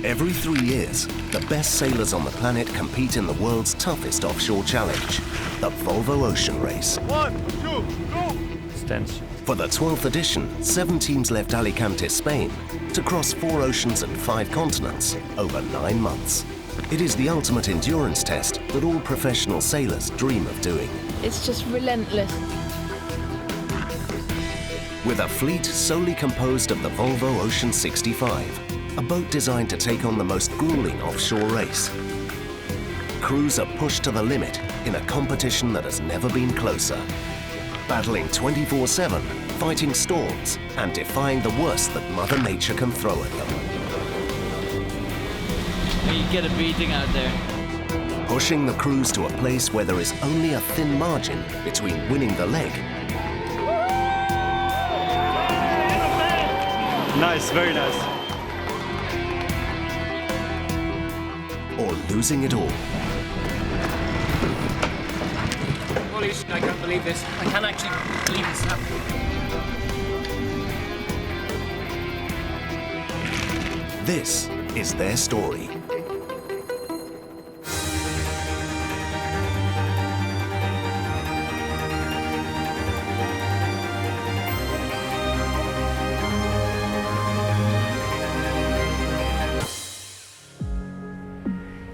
Every 3 years, the best sailors on the planet compete in the world's toughest offshore challenge, the Volvo Ocean Race. 1, 2, go! Tense. For the 12th edition, 7 teams left Alicante, Spain, to cross 4 oceans and 5 continents over 9 months. It is the ultimate endurance test that all professional sailors dream of doing. It's just relentless. With a fleet solely composed of the Volvo Ocean 65, a boat designed to take on the most grueling offshore race. Crews are pushed to the limit in a competition that has never been closer. Battling 24/7, fighting storms, and defying the worst that Mother Nature can throw at them. You get a beating out there. Pushing the crews to a place where there is only a thin margin between winning the leg Nice, very nice. or losing it all. Holy shit, I can't believe this. I can't actually believe this happening. This is their story.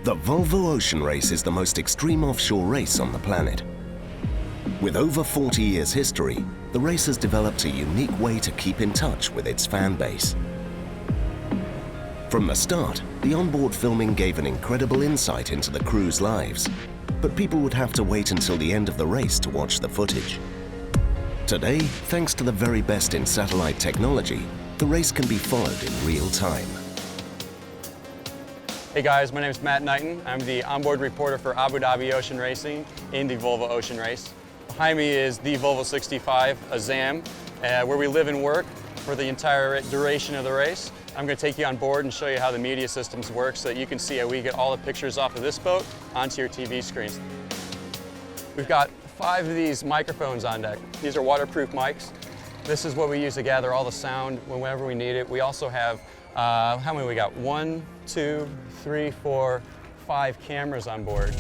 The Volvo Ocean Race is the most extreme offshore race on the planet. With over 40 years' history, the race has developed a unique way to keep in touch with its fan base. From the start, the onboard filming gave an incredible insight into the crew's lives, but people would have to wait until the end of the race to watch the footage. Today, thanks to the very best in satellite technology, the race can be followed in real time. Hey guys, my name is Matt Knighton. I'm the onboard reporter for Abu Dhabi Ocean Racing in the Volvo Ocean Race. Behind me is the Volvo 65, a ZAM, where we live and work for the entire duration of the race. I'm going to take you on board and show you how the media systems work so that you can see how we get all the pictures off of this boat onto your TV screens. We've got 5 of these microphones on deck. These are waterproof mics. This is what we use to gather all the sound whenever we need it. We also have, how many we got? 1, 2, 3, 4, 5 cameras on board.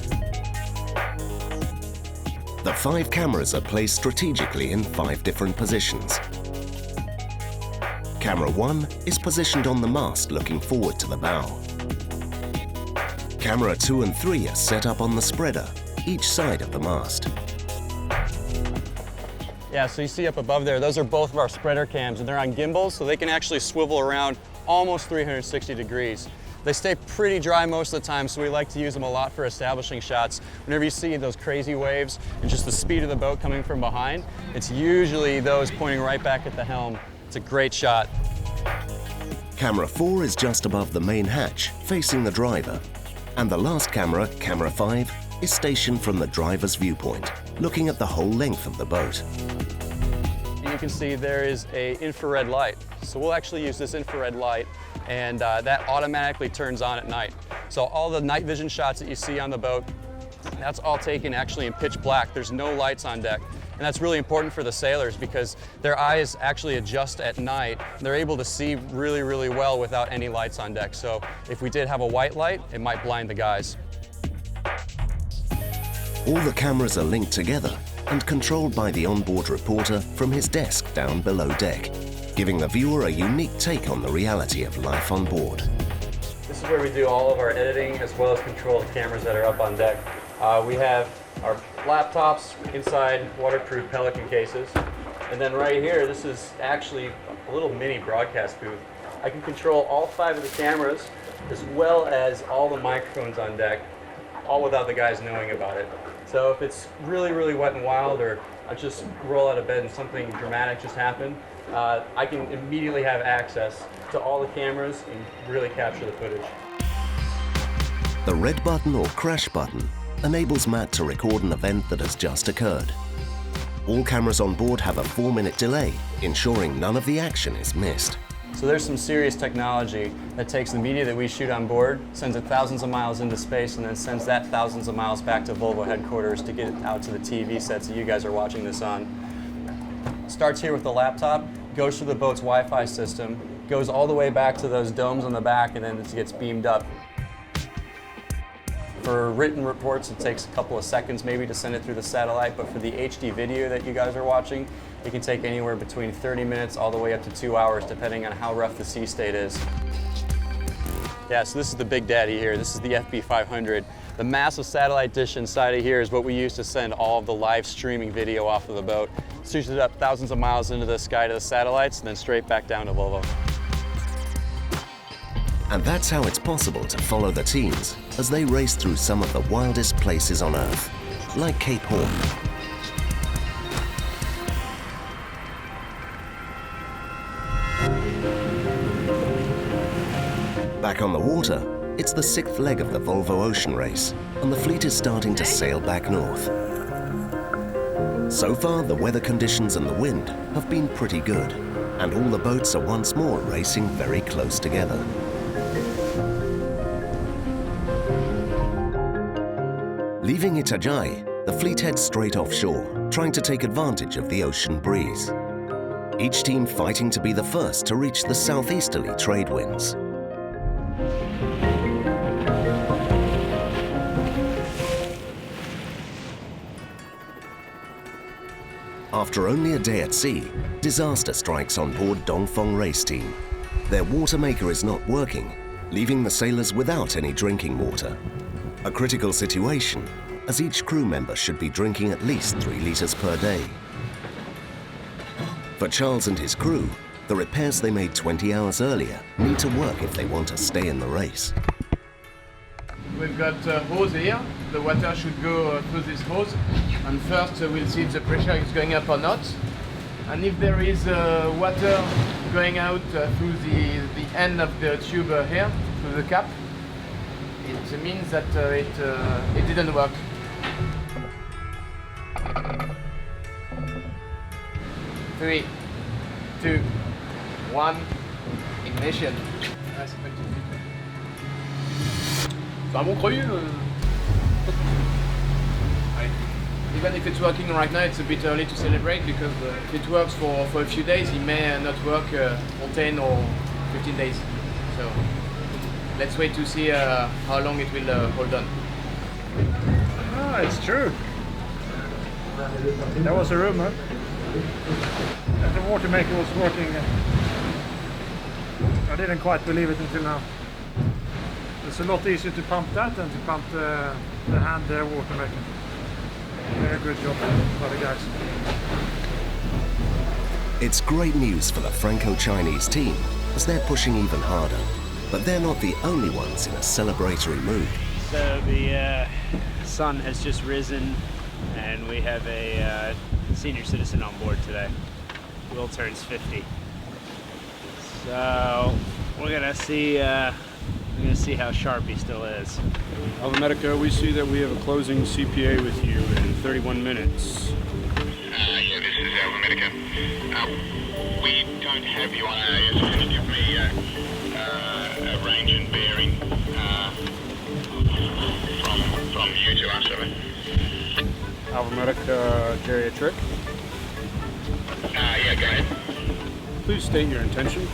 The 5 cameras are placed strategically in 5 different positions. Camera 1 is positioned on the mast looking forward to the bow. Camera 2 and 3 are set up on the spreader, each side of the mast. Yeah, so you see up above there, those are both of our spreader cams, and they're on gimbals, so they can actually swivel around almost 360 degrees. They stay pretty dry most of the time, so we like to use them a lot for establishing shots. Whenever you see those crazy waves and just the speed of the boat coming from behind, it's usually those pointing right back at the helm. It's a great shot. Camera 4 is just above the main hatch, facing the driver. And the last camera, camera 5, is stationed from the driver's viewpoint, looking at the whole length of the boat. You can see there is an infrared light. So we'll actually use this infrared light, and that automatically turns on at night. So all the night vision shots that you see on the boat, that's all taken actually in pitch black. There's no lights on deck. And that's really important for the sailors because their eyes actually adjust at night. They're able to see really, really well without any lights on deck. So if we did have a white light, it might blind the guys. All the cameras are linked together and controlled by the onboard reporter from his desk down below deck, giving the viewer a unique take on the reality of life on board. This is where we do all of our editing as well as control the cameras that are up on deck. We have our laptops inside waterproof Pelican cases. And then right here, this is actually a little mini broadcast booth. I can control all 5 of the cameras as well as all the microphones on deck, all without the guys knowing about it. So if it's really, really wet and wild, or I just roll out of bed and something dramatic just happened, I can immediately have access to all the cameras and really capture the footage. The red button or crash button enables Matt to record an event that has just occurred. All cameras on board have a 4-minute delay, ensuring none of the action is missed. So there's some serious technology that takes the media that we shoot on board, sends it thousands of miles into space, and then sends that thousands of miles back to Volvo headquarters to get it out to the TV sets that you guys are watching this on. Starts here with the laptop, goes through the boat's Wi-Fi system, goes all the way back to those domes on the back, and then it gets beamed up. For written reports, it takes a couple of seconds maybe to send it through the satellite, but for the HD video that you guys are watching, it can take anywhere between 30 minutes all the way up to 2 hours, depending on how rough the sea state is. Yeah, so this is the big daddy here. This is the FB500. The massive satellite dish inside of here is what we use to send all of the live streaming video off of the boat. It shoots it up thousands of miles into the sky to the satellites and then straight back down to Volvo. And that's how it's possible to follow the teams as they race through some of the wildest places on Earth, like Cape Horn. Back on the water, it's the 6th leg of the Volvo Ocean Race, and the fleet is starting to sail back north. So far, the weather conditions and the wind have been pretty good, and all the boats are once more racing very close together. Leaving Itajai, the fleet heads straight offshore, trying to take advantage of the ocean breeze. Each team fighting to be the first to reach the southeasterly trade winds. After only a day at sea, disaster strikes on board Dongfeng Race Team. Their water maker is not working, leaving the sailors without any drinking water. A critical situation, as each crew member should be drinking at least 3 liters per day. For Charles and his crew, the repairs they made 20 hours earlier need to work if they want to stay in the race. We've got a hose here. The water should go through this hose. And first we'll see if the pressure is going up or not. And if there is water going out through the end of the tube here, through the cap, it means that it didn't work. Three, two, one, ignition. C'est un bon croyeux. Even if it's working right now, it's a bit early to celebrate because if it works for a few days, it may not work for 10 or 15 days. So let's wait to see how long it will hold on. Ah, it's true. There was a rumor that the water maker was working. I didn't quite believe it until now. It's a lot easier to pump that than to pump the hand water maker. Very good job by the guys. It's great news for the Franco-Chinese team as they're pushing even harder. But they're not the only ones in a celebratory mood. So the sun has just risen and we have a senior citizen on board today. Will turns 50. So we're gonna see how sharp he still is. Alvimedica, we see that we have a closing CPA with you in 31 minutes. Yeah, this is Alvimedica. We don't have you on AIS. Can you give me a range and bearing from you to us? Alvimedica geriatric. Yeah, go ahead. Please state your intention.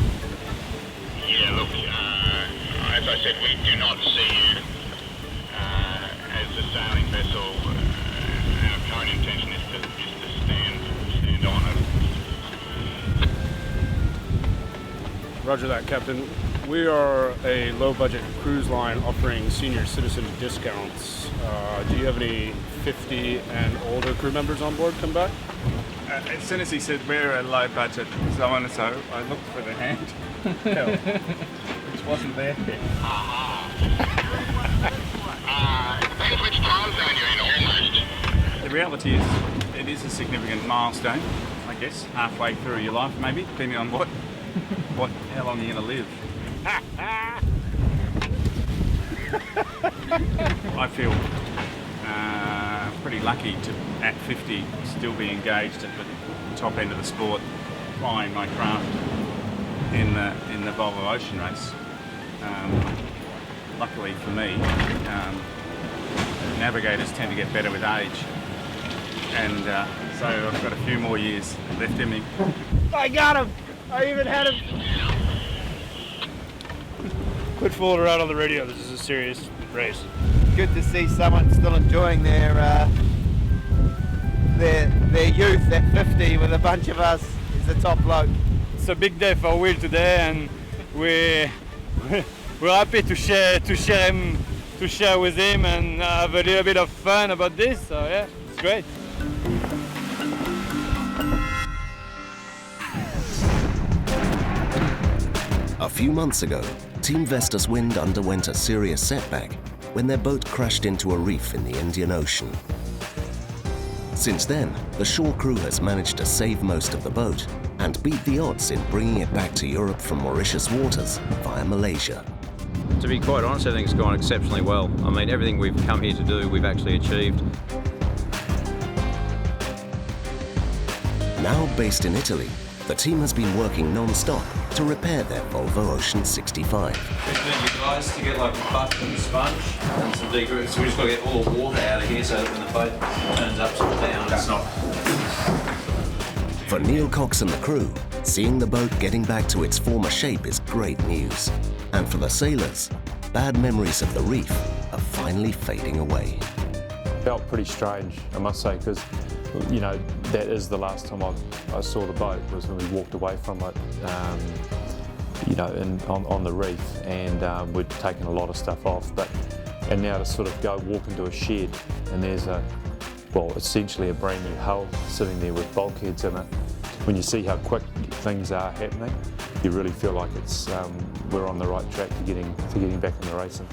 Yeah, look, as I said, we do not see you as a sailing vessel. Our current intention is to stand on it. Roger that, Captain. We are a low-budget cruise line offering senior citizen discounts. Do you have any 50 and older crew members on board come back? As soon as he said we're a low budget, so on and so, I looked for the hand, which wasn't there. Depends which time zone you're in, almost. The reality is, it is a significant milestone, I guess, halfway through your life, maybe, depending on how long you're going to live. I feel pretty lucky to, at 50, still be engaged at the top end of the sport, flying my craft in the Volvo Ocean Race. Luckily for me, navigators tend to get better with age, and so I've got a few more years left in me. I got him! I even had him! quit fooling around on the radio. This is a serious race. Good to see someone still enjoying their youth at 50 with a bunch of us. He's a top bloke. It's a big day for Will today, and we're happy to share with him and have a little bit of fun about this. So yeah, it's great. A few months ago, Team Vestas Wind underwent a serious setback when their boat crashed into a reef in the Indian Ocean. Since then, the shore crew has managed to save most of the boat and beat the odds in bringing it back to Europe from Mauritius waters via Malaysia. To be quite honest, I think it's gone exceptionally well. I mean, everything we've come here to do, we've actually achieved. Now based in Italy, the team has been working non-stop to repair their Volvo Ocean 65. Just need you guys to get like a bucket and sponge and some degrease. So we just got to get all the water out of here so that when the boat turns upside down, it's not. For Neil Cox and the crew, seeing the boat getting back to its former shape is great news. And for the sailors, bad memories of the reef are finally fading away. Felt pretty strange, I must say, because you know, that is the last time I saw the boat, was when we walked away from it, you know, on the reef, and we'd taken a lot of stuff off, and now to sort of go walk into a shed and there's essentially a brand new hull sitting there with bulkheads in it. When you see how quick things are happening, you really feel like we're on the right track to getting back in the racing.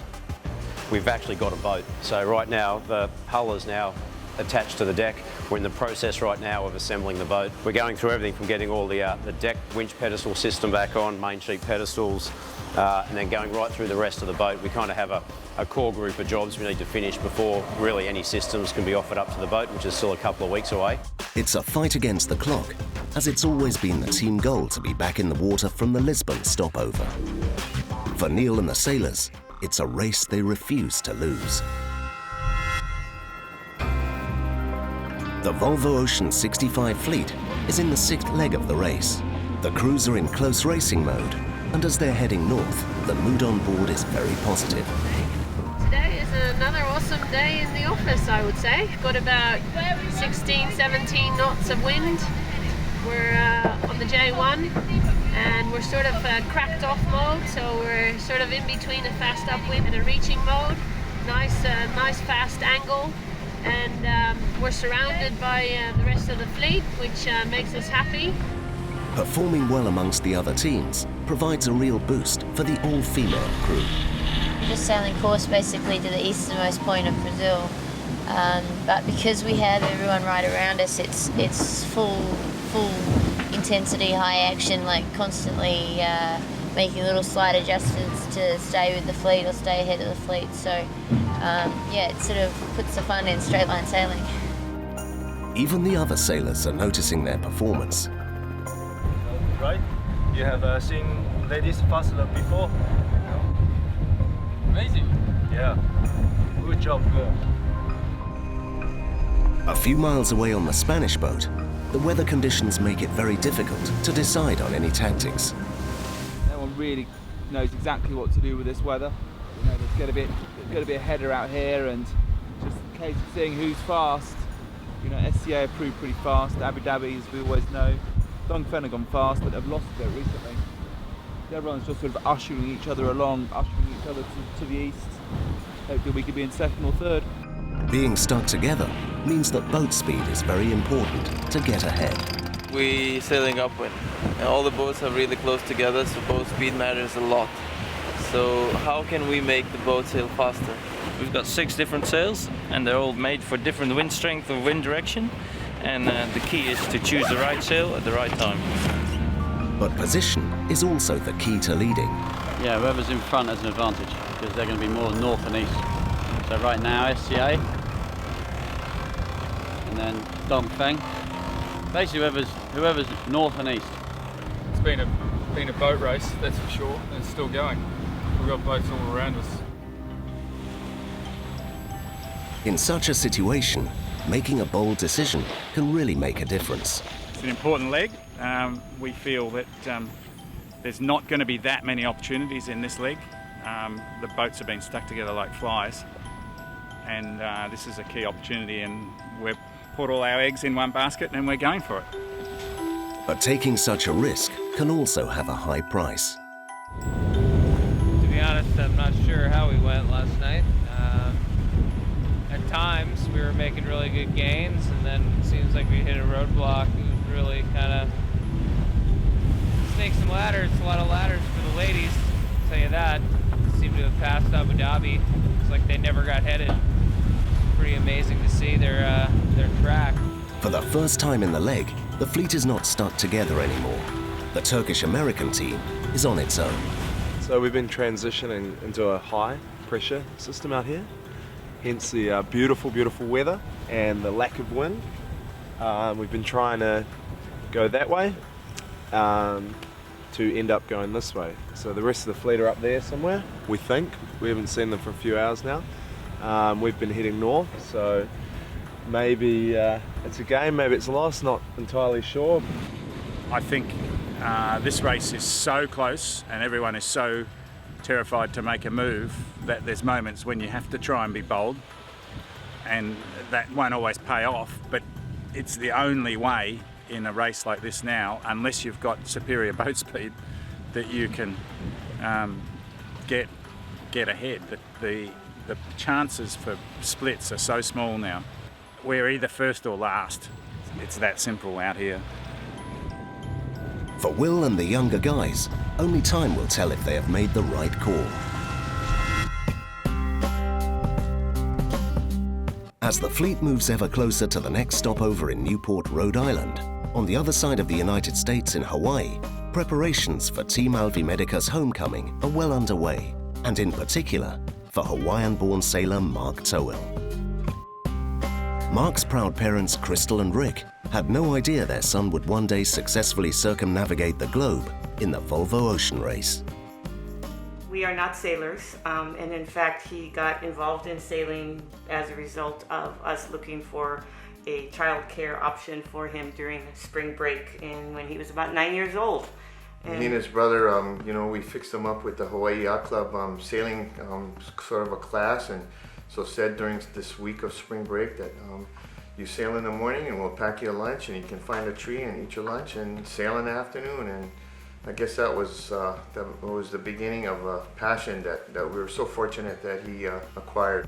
We've actually got a boat, so right now the hull is now attached to the deck. We're in the process right now of assembling the boat. We're going through everything from getting all the deck winch pedestal system back on, main sheet pedestals, and then going right through the rest of the boat. We kind of have a core group of jobs we need to finish before really any systems can be offered up to the boat, which is still a couple of weeks away. It's a fight against the clock, as it's always been the team goal to be back in the water from the Lisbon stopover. For Neil and the sailors, it's a race they refuse to lose. The Volvo Ocean 65 fleet is in the 6th leg of the race. The crews are in close racing mode, and as they're heading north, the mood on board is very positive. Today is another awesome day in the office, I would say. Got about 16, 17 knots of wind. We're on the J1, and we're sort of cracked off mode, so we're sort of in between a fast upwind and a reaching mode. Nice fast angle. And we're surrounded by the rest of the fleet, which makes us happy. Performing well amongst the other teams provides a real boost for the all-female crew. We're just sailing course basically to the easternmost point of Brazil, but because we have everyone right around us, it's full intensity, high action, like constantly making little slight adjustments to stay with the fleet or stay ahead of the fleet. So yeah, it sort of puts the fun in straight line sailing. Even the other sailors are noticing their performance. Right? You have seen ladies faster before? Amazing. Yeah. Good job, girl. A few miles away on the Spanish boat, the weather conditions make it very difficult to decide on any tactics. No one really knows exactly what to do with this weather. You know, there's got to be a header out here, and just in case of seeing who's fast. You know, SCA have proved pretty fast. Abu Dhabi, as we always know, Dongfeng have gone fast, but they've lost a bit recently. Everyone's just sort of ushering each other along, ushering each other to the east. Hopefully we could be in second or third. Being stuck together means that boat speed is very important to get ahead. We're sailing upwind, and all the boats are really close together, so boat speed matters a lot. So how can we make the boat sail faster? We've got 6 different sails, and they're all made for different wind strength or wind direction. And the key is to choose the right sail at the right time. But position is also the key to leading. Yeah, whoever's in front has an advantage, because they're going to be more north and east. So right now, SCA, and then Dongfeng. Basically, whoever's north and east. It's been a boat race, that's for sure, and it's still going. We've got boats all around us. In such a situation, making a bold decision can really make a difference. It's an important leg. We feel that there's not going to be that many opportunities in this leg. the boats have been stuck together like flies, and this is a key opportunity, and we've put all our eggs in one basket and we're going for it. But taking such a risk can also have a high price. To be honest, I'm not sure how we went last night. At times we were making really good gains, and then it seems like we hit a roadblock. It was really kind of snakes and ladders, a lot of ladders for the ladies, I'll tell you that. Seem to have passed Abu Dhabi. It's like they never got headed. Pretty amazing to see their track. For the first time in the leg, the fleet is not stuck together anymore. The Turkish-American team is on its own. So we've been transitioning into a high pressure system out here, hence the beautiful, beautiful weather and the lack of wind. We've been trying to go that way to end up going this way. So the rest of the fleet are up there somewhere, we think. We haven't seen them for a few hours now. We've been heading north, so maybe it's a game, maybe it's a loss, not entirely sure. I think this race is so close and everyone is so terrified to make a move that there's moments when you have to try and be bold, and that won't always pay off, but it's the only way in a race like this now, unless you've got superior boat speed, that you can get ahead. The chances for splits are so small now. We're either first or last. It's that simple out here. For Will and the younger guys, only time will tell if they have made the right call. As the fleet moves ever closer to the next stopover in Newport, Rhode Island, on the other side of the United States in Hawaii, preparations for Team Alvimedica's homecoming are well underway, and in particular, for Hawaiian-born sailor Mark Towill. Mark's proud parents, Crystal and Rick, had no idea their son would one day successfully circumnavigate the globe in the Volvo Ocean Race. We are not sailors, and in fact he got involved in sailing as a result of us looking for a child care option for him during spring break when he was about 9 years old. Me and his brother, we fixed him up with the Hawaii Yacht Club sailing sort of a class, and so said during this week of spring break that you sail in the morning and we'll pack you a lunch, and you can find a tree and eat your lunch and sail in the afternoon. And I guess that was the beginning of a passion that we were so fortunate that he acquired.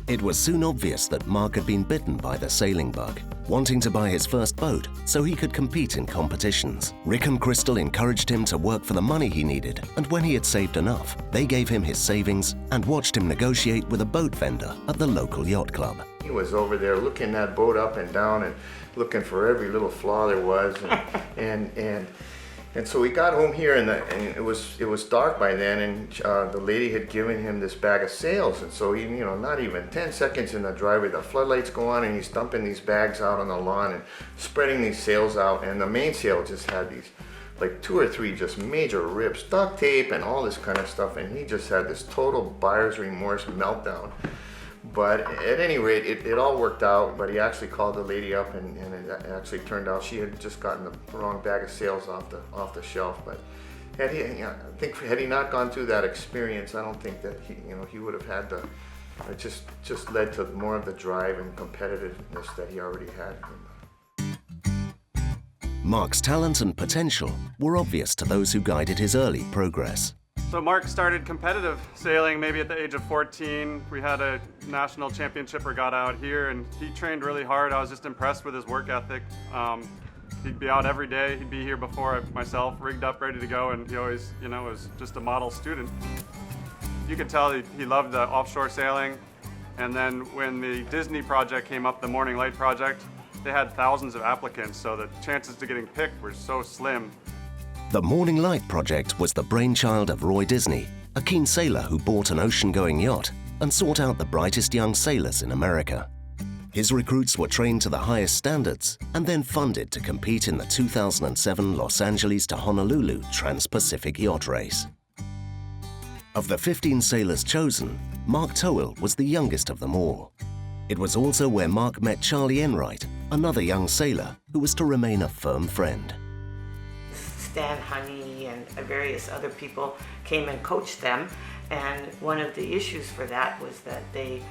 It was soon obvious that Mark had been bitten by the sailing bug, wanting to buy his first boat so he could compete in competitions. Rick and Crystal encouraged him to work for the money he needed, and when he had saved enough, they gave him his savings and watched him negotiate with a boat vendor at the local yacht club. He was over there looking that boat up and down and looking for every little flaw there was, and so we got home here, and it was dark by then, and the lady had given him this bag of sails, and so he, not even 10 seconds in the driveway, the floodlights go on, and he's dumping these bags out on the lawn and spreading these sails out, and the mainsail just had these like 2 or 3 just major rips, duct tape and all this kind of stuff, and he just had this total buyer's remorse meltdown. But at any rate, it all worked out, but he actually called the lady up, and it actually turned out she had just gotten the wrong bag of sails off the shelf. But had he not gone through that experience, I don't think that he would have had it just led to more of the drive and competitiveness that he already had. Mark's talent and potential were obvious to those who guided his early progress. So Mark started competitive sailing maybe at the age of 14. We had a national championship regatta out here, and he trained really hard. I was just impressed with his work ethic. He'd be out every day. He'd be here before myself, rigged up, ready to go, and he always, was just a model student. You could tell he loved the offshore sailing. And then when the Disney project came up, the Morning Light project, they had thousands of applicants, so the chances to getting picked were so slim. The Morning Light project was the brainchild of Roy Disney, a keen sailor who bought an ocean-going yacht and sought out the brightest young sailors in America. His recruits were trained to the highest standards and then funded to compete in the 2007 Los Angeles to Honolulu Trans-Pacific Yacht Race. Of the 15 sailors chosen, Mark Towill was the youngest of them all. It was also where Mark met Charlie Enright, another young sailor who was to remain a firm friend. Stan Honey and various other people came and coached them, And one of the issues for that was that they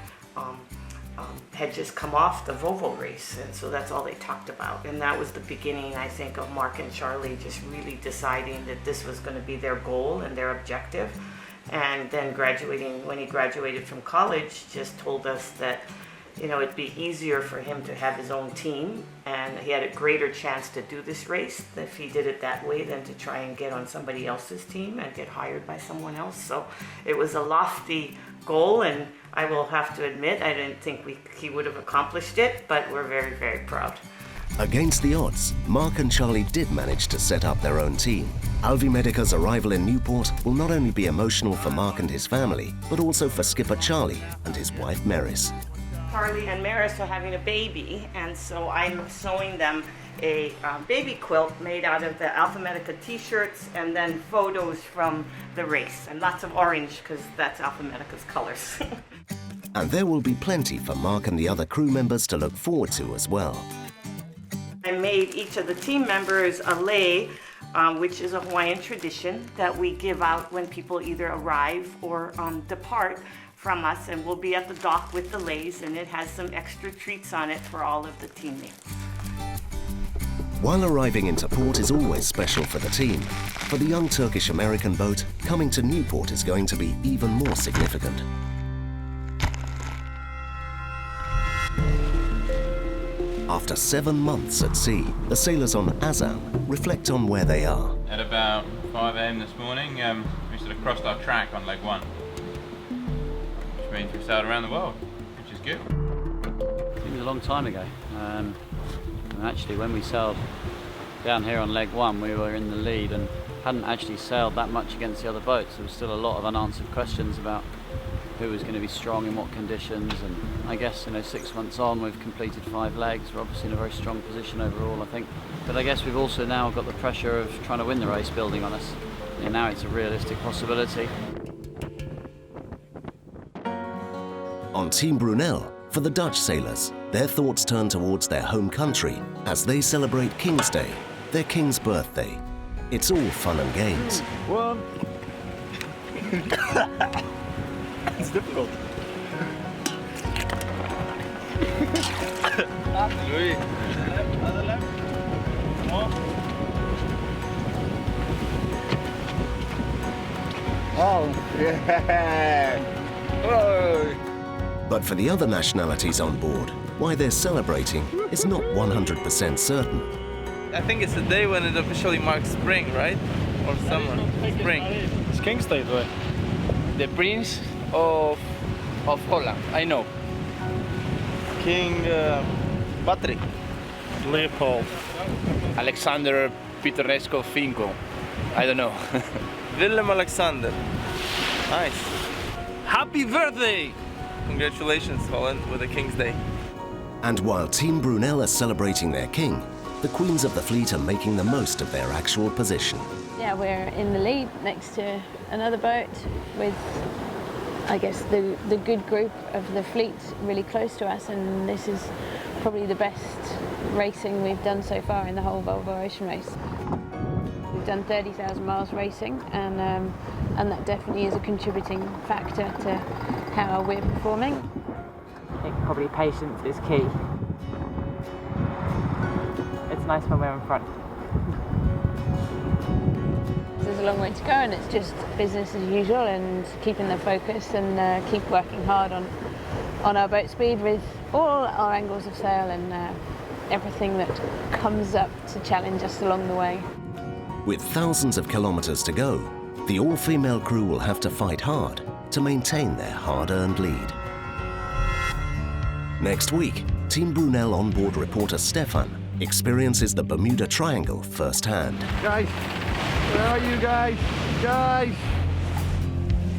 had just come off the Volvo race, and so that's all they talked about. And that was the beginning, I think, of Mark and Charlie just really deciding that this was going to be their goal and their objective. And then when he graduated from college, just told us that, you know, it'd be easier for him to have his own team, and he had a greater chance to do this race if he did it that way than to try and get on somebody else's team and get hired by someone else. So it was a lofty goal, and I will have to admit, I didn't think he would have accomplished it, but we're very, very proud. Against the odds, Mark and Charlie did manage to set up their own team. Alvimedica's arrival in Newport will not only be emotional for Mark and his family, but also for skipper Charlie and his wife Maris. Charlie and Maris are having a baby, and so I'm sewing them a baby quilt made out of the Alvimedica t-shirts and then photos from the race, and lots of orange because that's Alvimedica's colors. And there will be plenty for Mark and the other crew members to look forward to as well. I made each of the team members a lei, which is a Hawaiian tradition that we give out when people either arrive or depart from us, and we'll be at the dock with the leis, and it has some extra treats on it for all of the teammates. While arriving into port is always special for the team, for the young Turkish-American boat, coming to Newport is going to be even more significant. After 7 months at sea, the sailors on Azam reflect on where they are. At about 5 a.m. this morning, we sort of crossed our track on leg 1, which means we sailed around the world, which is good. It was a long time ago. And actually, when we sailed down here on leg 1, we were in the lead and hadn't actually sailed that much against the other boats. There was still a lot of unanswered questions about who was going to be strong in what conditions, and I guess, you know, 6 months on, we've completed 5 legs. We're obviously in a very strong position overall, I think. But I guess we've also now got the pressure of trying to win the race building on us, and now it's a realistic possibility. On Team Brunel, for the Dutch sailors, their thoughts turn towards their home country as they celebrate King's Day, their king's birthday. It's all fun and games. One. It's difficult. Louis. Other left. More. Oh, yeah. Oh. But for the other nationalities on board, why they're celebrating is not 100% certain. I think it's the day when it officially marks spring, right? Or summer. Spring. It's King's Day, though. The Prince of Holland, I know. King Patrick. Leopold. Alexander Pitoresco Finko. I don't know. Willem Alexander. Nice. Happy birthday! Congratulations, Holland, with the King's Day. And while Team Brunel are celebrating their king, the Queens of the Fleet are making the most of their actual position. Yeah, we're in the lead next to another boat with, I guess, the good group of the fleet really close to us, and this is probably the best racing we've done so far in the whole Volvo Ocean Race. We've done 30,000 miles racing, and that definitely is a contributing factor to how we're performing. I think probably patience is key. It's nice when we're in front. There's a long way to go, and it's just business as usual and keeping the focus and keep working hard on our boat speed with all our angles of sail and everything that comes up to challenge us along the way. With thousands of kilometers to go, the all-female crew will have to fight hard to maintain their hard-earned lead. Next week, Team Brunel onboard reporter Stefan experiences the Bermuda Triangle firsthand. Guys, where are you guys? Guys!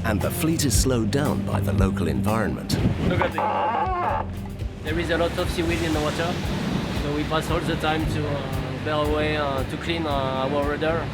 And the fleet is slowed down by the local environment. Look at it. There is a lot of seaweed in the water, so we pass all the time to bear away to clean our rudder.